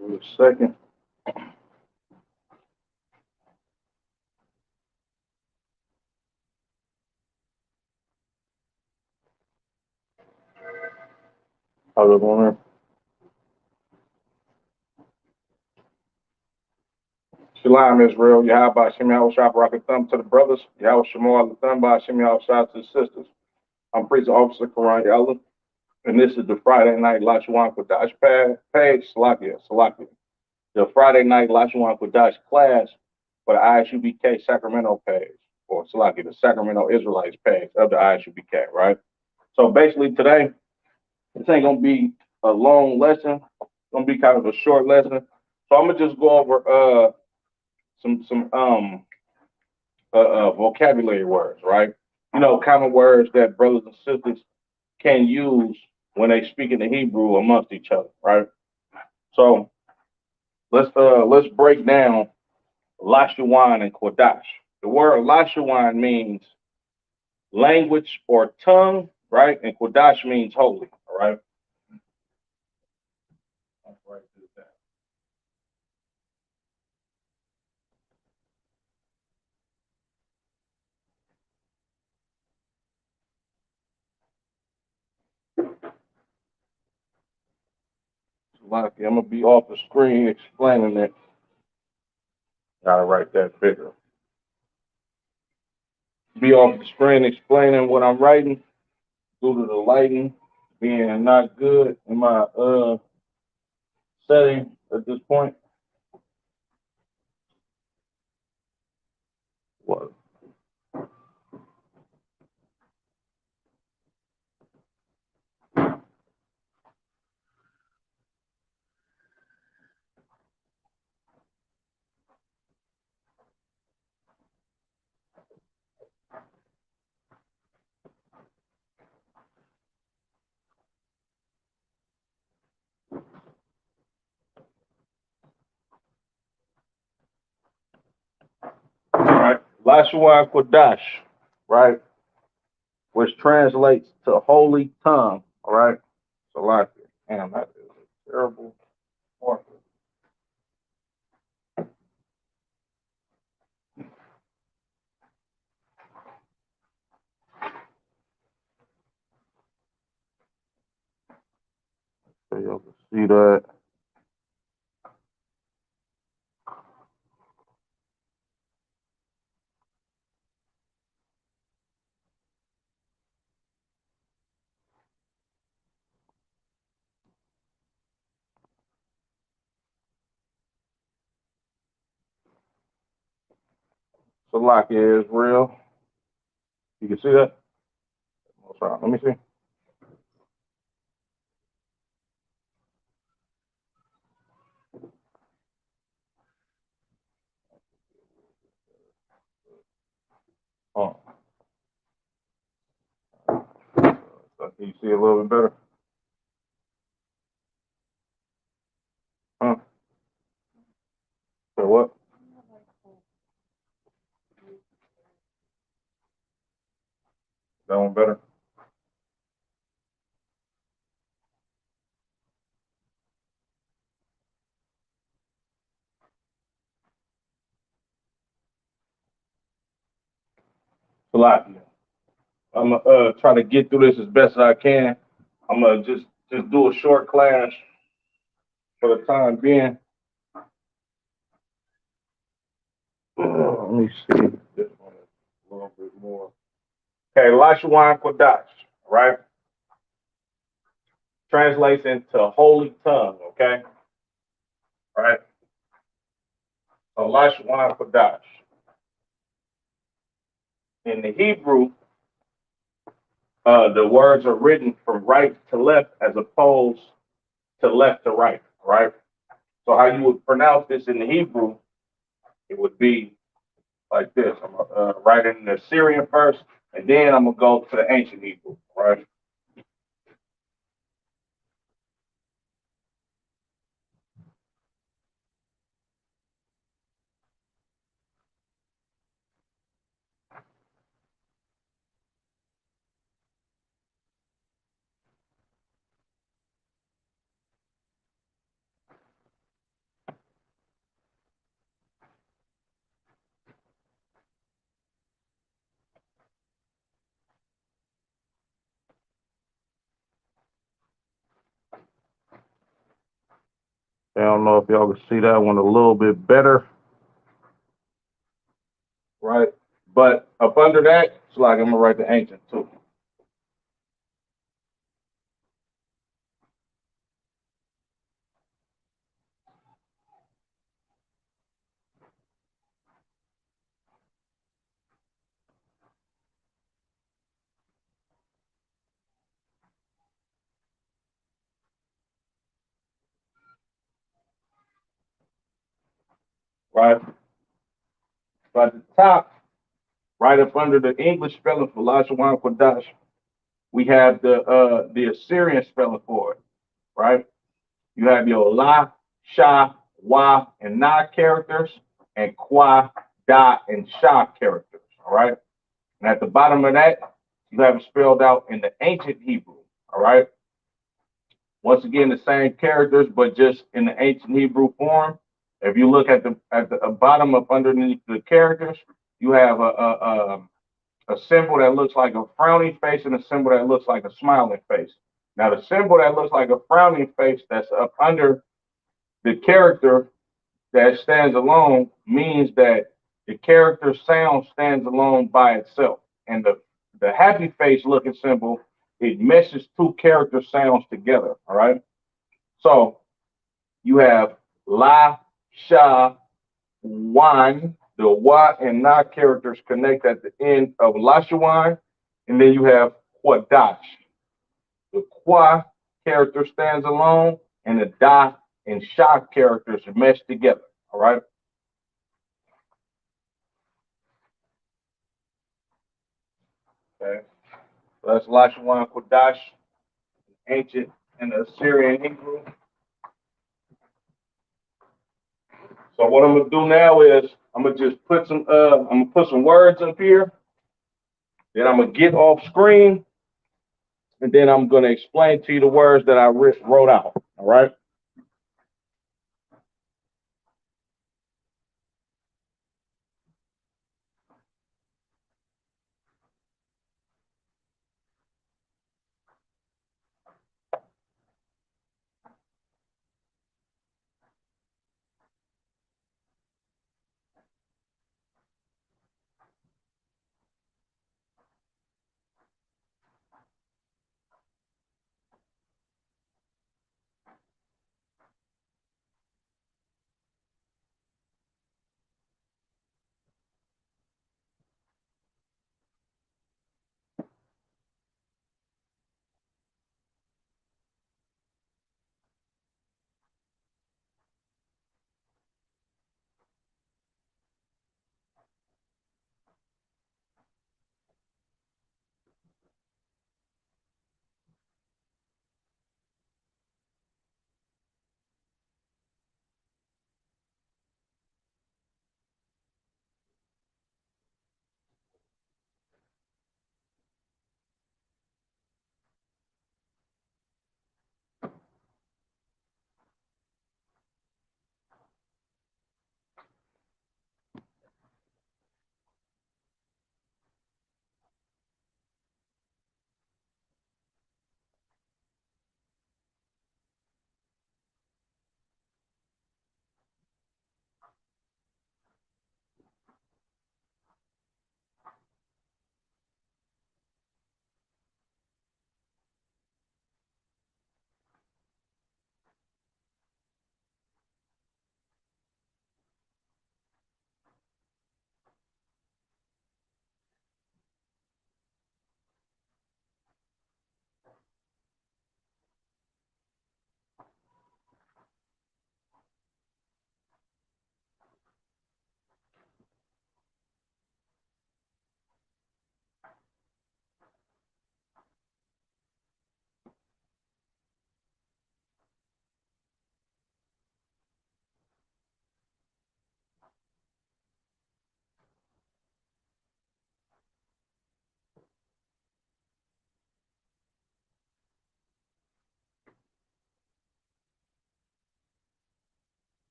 Give it a second. How's it going? Shalom Israel, Yahweh Shem Yahweh Shah Rocket Thumb to the brothers, Yahweh Shemal the Thumb by Shem Yahweh Shah to the sisters. I'm Priest Officer Karan Yalla, and this is the Friday Night Lashawan Qadash page, Salakia. The Friday Night Lashawan Qadash class for the ISUBK Sacramento page, or Salakia, the Sacramento Israelites page of the ISUBK, right? So basically today, this ain't gonna be a long lesson, it's gonna be kind of a short lesson. So I'm gonna just go over some vocabulary words, right? You know, common words that brothers and sisters can use when they speak in the Hebrew amongst each other, right? So let's break down Lashawan and Qadash. The word Lashawan means language or tongue, right? And Qadash means holy, all right? I'm gonna be off the screen explaining it. Gotta write that bigger. Be off the screen explaining what I'm writing due to the lighting being not good in my setting at this point. What? All right. Lashawan Kodash, right? Which translates to holy tongue, all right? So like damn, that is a terrible marker. So y'all can see that. So like it is real. You can see that? Let me see. Oh, so can you see a little bit better? Huh? So what? That one better? Salakia. I'm gonna try to get through this as best as I can. I'm gonna just do a short class for the time being. Let me see this one a little bit more. Okay, Lashawan Kodash, right? Translates into holy tongue, okay? Right? So Lashawan Kodash. In the Hebrew, the words are written from right to left as opposed to left to right, right? So how you would pronounce this in the Hebrew, it would be like this. I'm gonna write it in the Syrian first, and then I'm gonna go to the ancient Hebrew, right? I don't know if y'all can see that one a little bit better, right? But up under that, it's like I'm gonna write the ancient too. Right? But at the top, right up under the English spelling for Lashawan Qadash, we have the Assyrian spelling for it, right? You have your La, Sha, Wa, and Na characters, and Kwa, Da, and Sha characters, all right? And at the bottom of that, you have it spelled out in the ancient Hebrew, all right? Once again, the same characters, but just in the ancient Hebrew form. If you look at the bottom up underneath the characters, you have a symbol that looks like a frowning face and a symbol that looks like a smiling face. Now, the symbol that looks like a frowning face that's up under the character that stands alone means that the character sound stands alone by itself. And the happy face looking symbol, it meshes two character sounds together. All right. So you have La, Sha, Wan, the Wa and Na characters connect at the end of Lashawan, and then you have Qadash. The Qua character stands alone, and the Da and Sha characters mesh together. All right. Okay. So that's Lashawan Qadash, ancient and Assyrian Hebrew. So what I'm gonna do now is I'm gonna just put I'm gonna put some words up here. Then I'm gonna get off screen, and then I'm gonna explain to you the words that I wrote out. All right.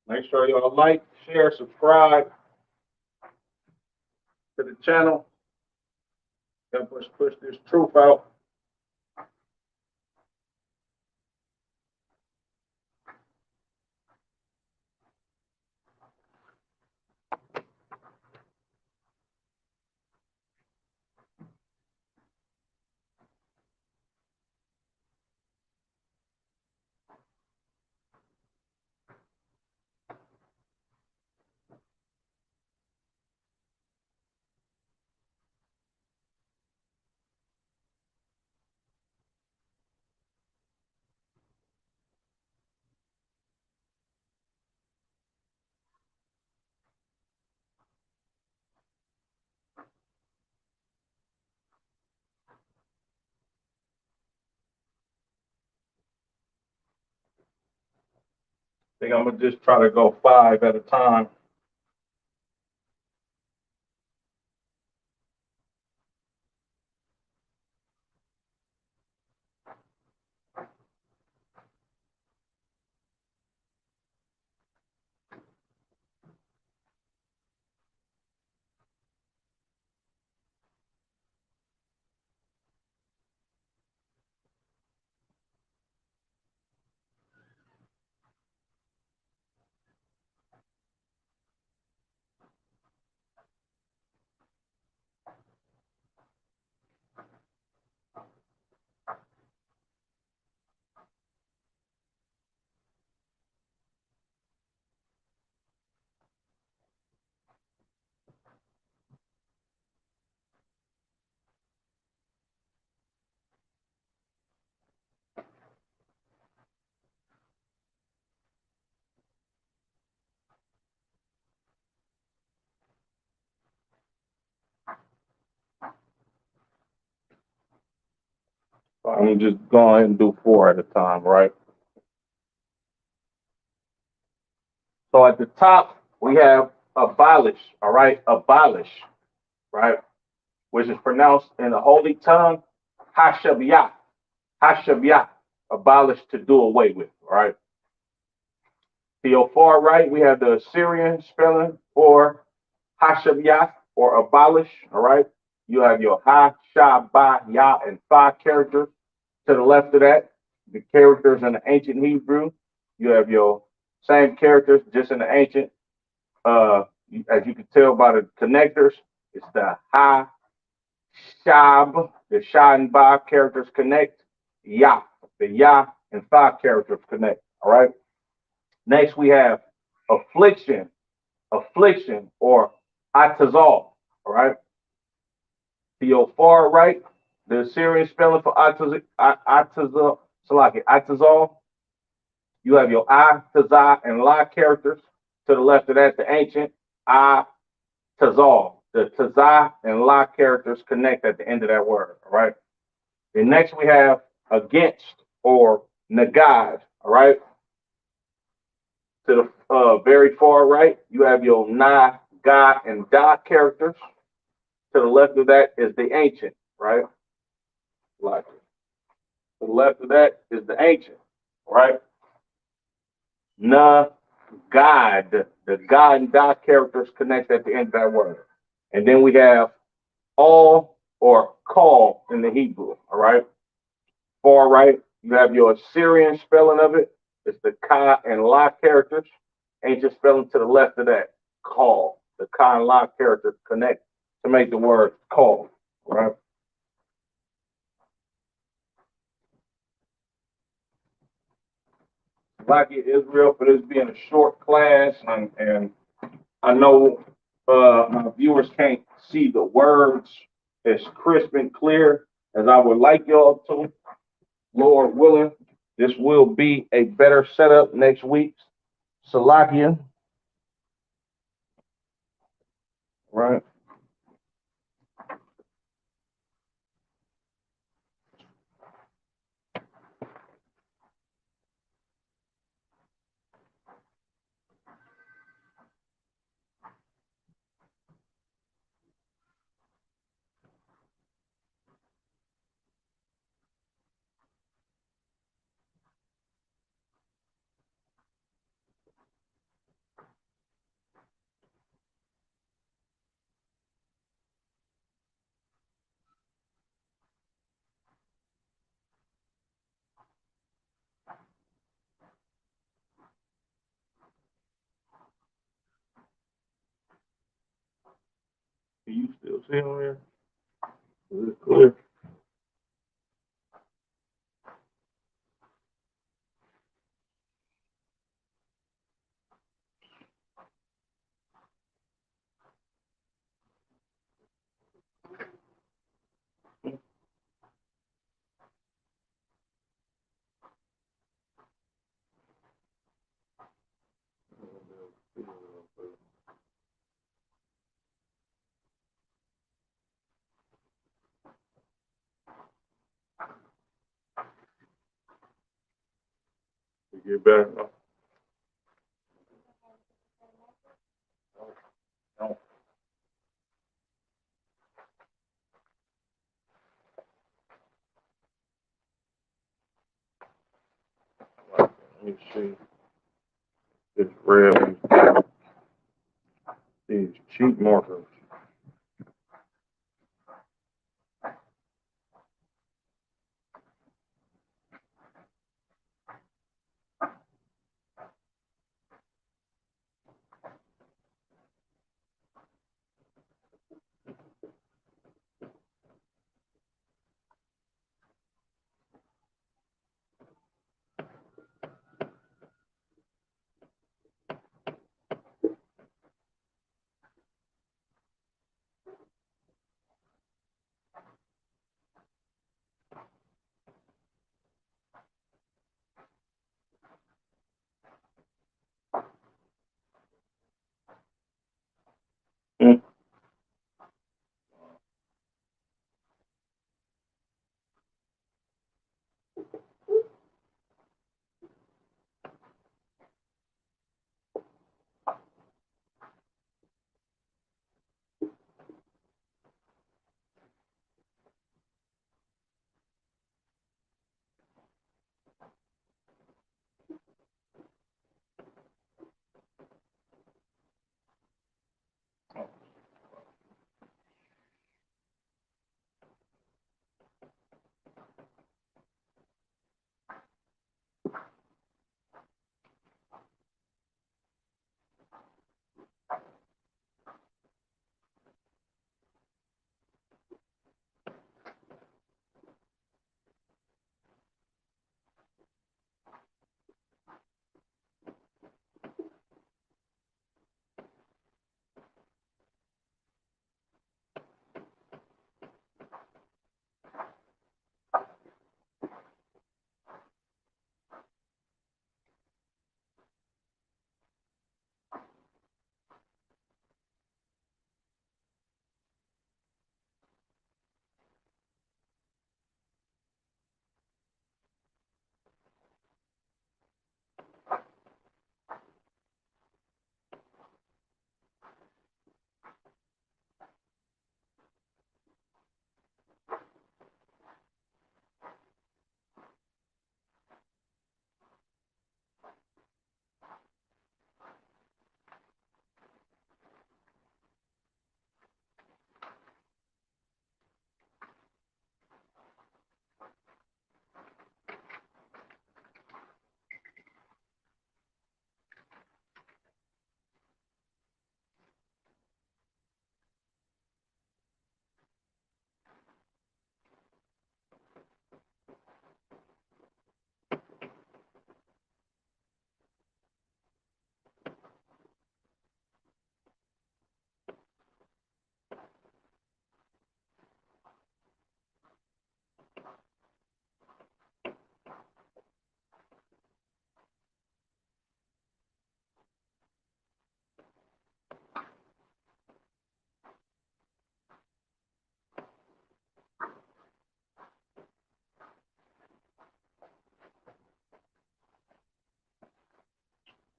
Make sure y'all like, share, subscribe to the channel. Help us push this truth out. think I'm gonna just try to go 5 at a time. So I'm gonna just go ahead and do 4 at a time, right? So at the top we have abolish, all right? Abolish, right? Which is pronounced in the holy tongue, hashabiyah, hashabiyah, abolish, to do away with, all right? To your far right, we have the Assyrian spelling for hashabiyah or abolish, all right? You have your ha, sha, ba, ya, and fa characters. To the left of that, the characters in the ancient Hebrew. You have your same characters, just in the ancient. As you can tell by the connectors, it's the ha, shab, the sha and ba characters connect. Ya, the ya and fa characters connect. All right. Next, we have affliction, affliction, or atazal. All right. To your far right, the Assyrian spelling for atazal, atazal. You have your I, Tazah, and La characters. To the left of that, the ancient I, Tazal. The Tazah and La characters connect at the end of that word. All right. And next we have against or Nagad. All right. To the very far right, you have your Na, God, and Da characters. To the left of that is the ancient. Right. Like to the left of that is the ancient. Right. Na, God, the God and God characters connect at the end of that word. And then we have all or call in the Hebrew. All right. Far right, you have your Assyrian spelling of it. It's the Ka and La characters. Ancient spelling to the left of that. Call. The Ka and La characters connect to make the word call. All right. Like Israel for this being a short class, and I know my viewers can't see the words as crisp and clear as I would like y'all to. Lord willing, this will be a better setup next week. Salakia, right? Can you still see on here? Is it clear? You get better? real. These cheap markers. Mm.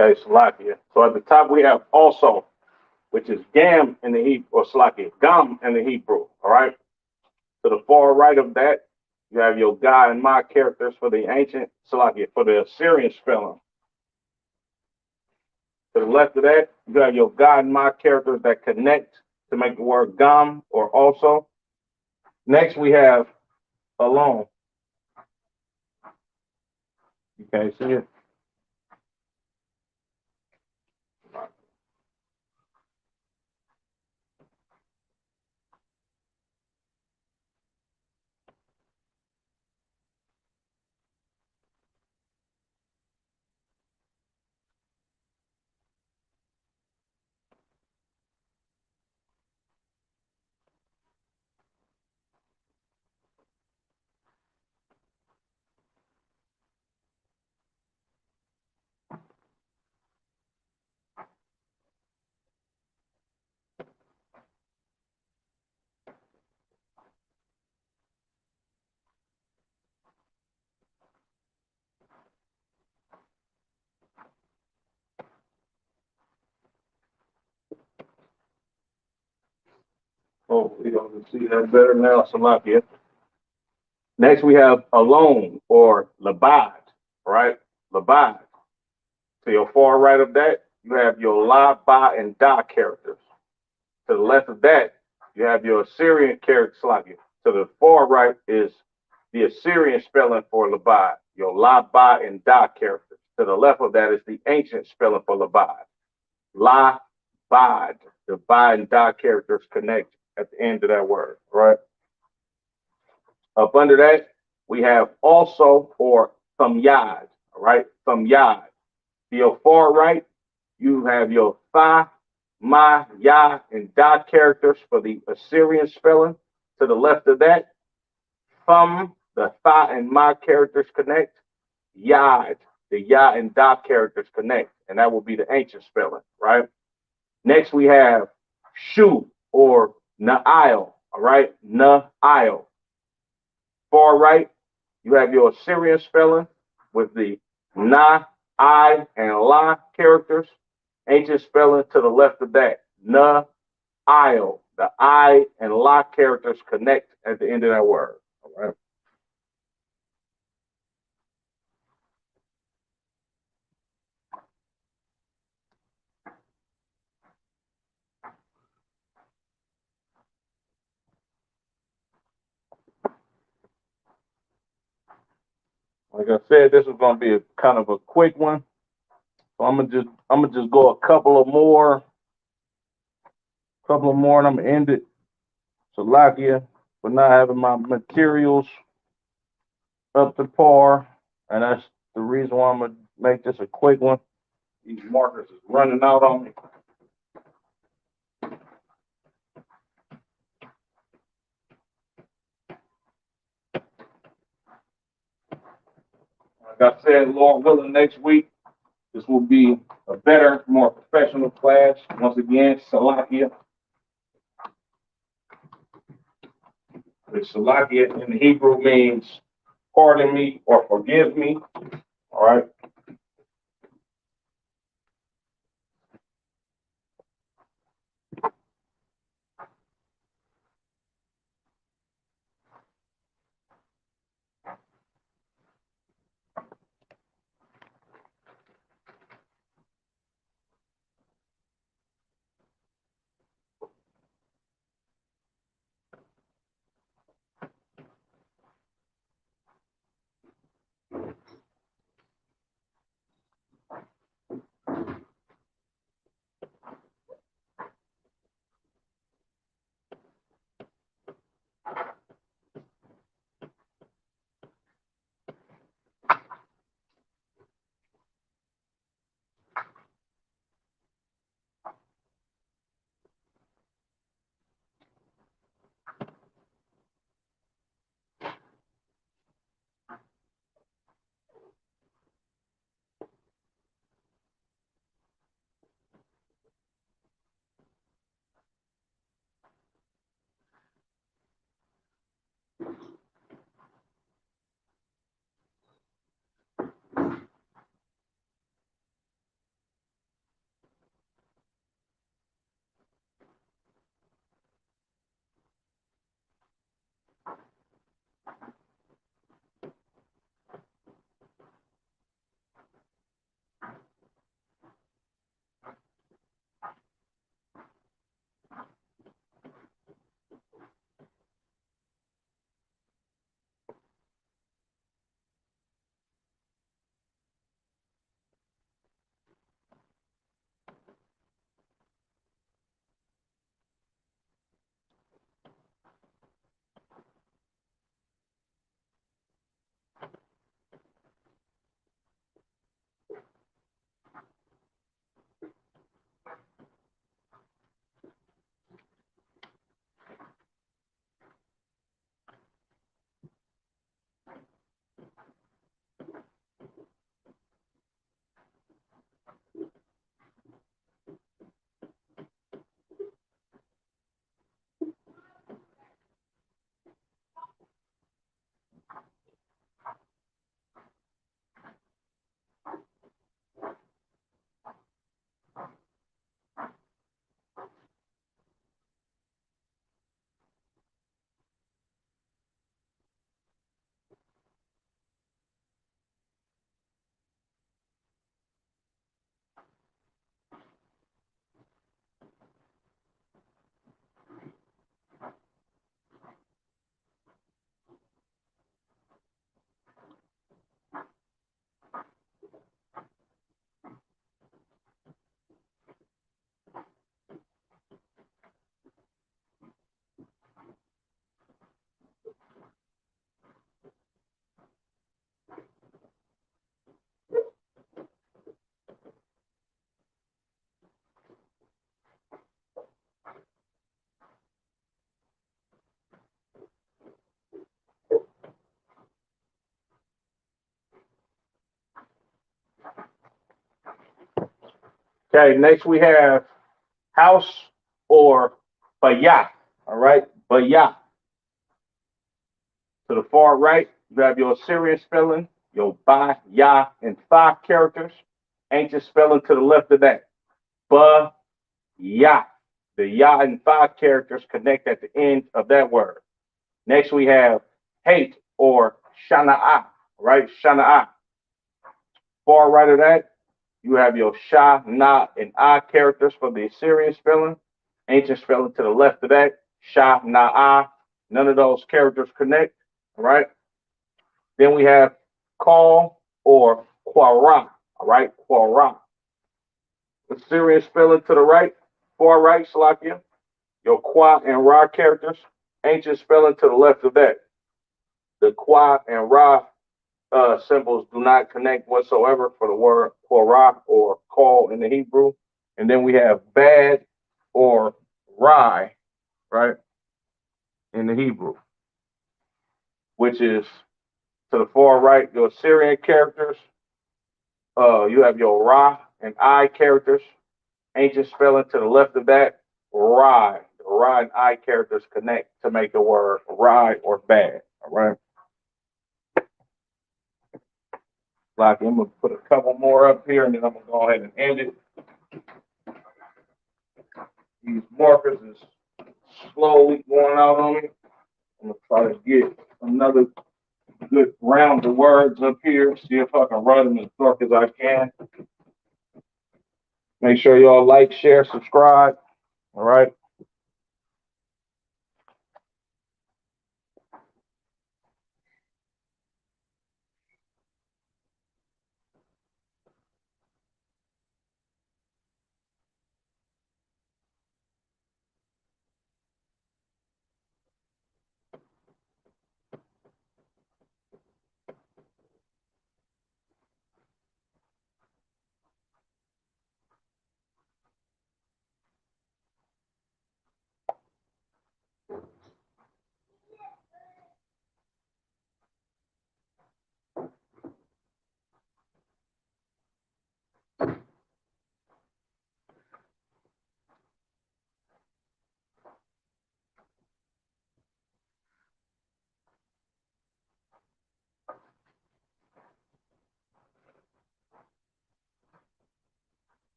Okay, Salakia. So at the top we have also, which is gam in the Hebrew, or Salakia, gam in the Hebrew. All right. To the far right of that, you have your God and my characters for the ancient Salakia, for the Assyrian spelling. To the left of that, you have your God and my characters that connect to make the word gam or also. Next, we have alone. You can't see it. Oh, we don't see that better now, Salakia. Next, we have alone or labad, right? Labad. To your far right of that, you have your La, Ba, and Da characters. To the left of that, you have your Assyrian character Slakia. To the far right is the Assyrian spelling for Labad, your La, Ba, and Da characters. To the left of that is the ancient spelling for Labad. La, Bad. The Ba and Da characters connect at the end of that word, right? Up under that, we have also or Thumb Yad, all right? Thumb Yad. To your far right, you have your Tha, Ma, Ya, and Da characters for the Assyrian spelling. To the left of that, Thumb, the Tha and Ma characters connect. Yad, the Ya and Da characters connect, and that will be the ancient spelling, right? Next, we have Shu or Na'il, all right? Na'il. Far right, you have your Assyrian spelling with the Na, I, and La characters. Ancient spelling to the left of that. Na, Il. The I and La characters connect at the end of that word. All right. Like I said, this is going to be a kind of a quick one. So I'm gonna just go a couple of more, and I'm gonna end it. So Lakia for not having my materials up to par, and that's the reason why I'm gonna make this a quick one. These markers is running out on me. Like I said, Lord willing, next week this will be a better, more professional class. Once again, Salakia. The Salakia in Hebrew means pardon me or forgive me. All right. Okay, next we have house or bayah. All right, bayah. To the far right, you have your Assyrian spelling, your ba, ya, and fa characters. Ancient spelling to the left of that. Ba, ya. The ya and fa characters connect at the end of that word. Next, we have hate or shana'a, right? Shana'a. Far right of that, you have your sha, na, and ah characters for the Assyrian spelling. Ancient spelling to the left of that, sha, na, ah. None of those characters connect, all right? Then we have call or quara, all right? Quara. The Syrian spelling to the right, far right, Slakia. Your qua and ra characters. Ancient spelling to the left of that. The qua and ra symbols do not connect whatsoever for the word quara or call in the Hebrew. And then we have bad or rai, right, in the Hebrew, which is to the far right, your Syrian characters. You have your Ra and I characters. Ancient spelling to the left of that, Ra. The Ra and I characters connect to make the word right or bad. All right. Like I'm gonna put a couple more up here, and then I'm gonna go ahead and end it. These markers is slowly going out on me. I'm gonna try to get another good round of words up here. See if I can run them as dark as I can. Make sure y'all like, share, subscribe. All right.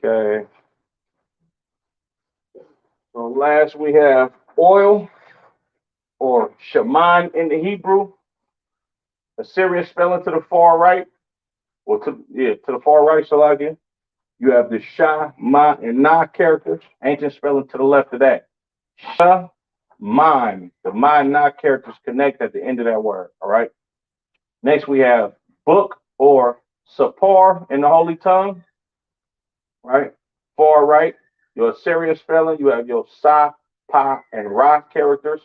Okay. So last we have oil or shaman in the Hebrew. A serious spelling to the far right, or to the far right, Salakia. You have the Sha, Ma, and Na characters. Ancient spelling to the left of that. Sha, Man. The Ma and Na characters connect at the end of that word. All right. Next we have book or Sapar in the Holy Tongue. Right. Far right. Your Assyrian spelling. You have your Sa, Pa, and Ra characters.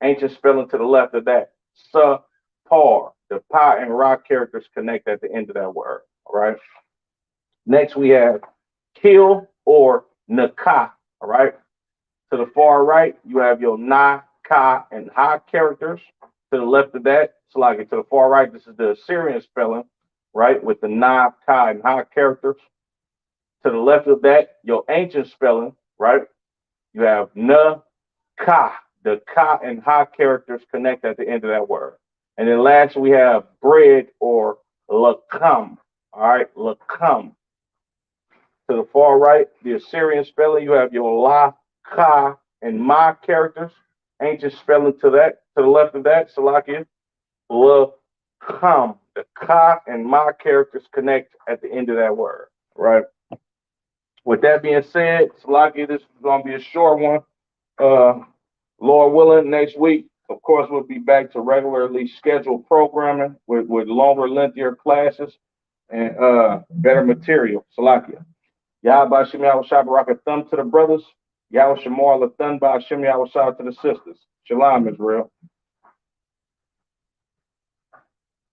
Ancient spelling to the left of that. Sa, Par. The Pa and Ra characters connect at the end of that word. All right. Next, we have kill or Nakah. All right. To the far right, you have your Na, Ka, and Ha characters. To the left of that, Salaki, to the far right, this is the Assyrian spelling, right, with the Na, Ka, and Ha characters. To the left of that, your ancient spelling, right, you have Na, Ka. The Ka and Ha characters connect at the end of that word. And then last, we have bread or Lakam. All right, Lakam. To the far right, the Assyrian spelling, you have your La, Ka, and Ma characters. Ancient spelling to the left of that, Salakia, La, Kam. The Ka and Ma characters connect at the end of that word, right? With that being said, Salakia, this is going to be a short one. Lord willing, next week, of course, we'll be back to regularly scheduled programming with longer, lengthier classes and better material, Salakia. Yahweh Shem Yahweh Shai Barak a thumb to the brothers. Yahweh Shamar Lathan Ba Shem Yahweh Shai to the sisters. Shalom, Israel.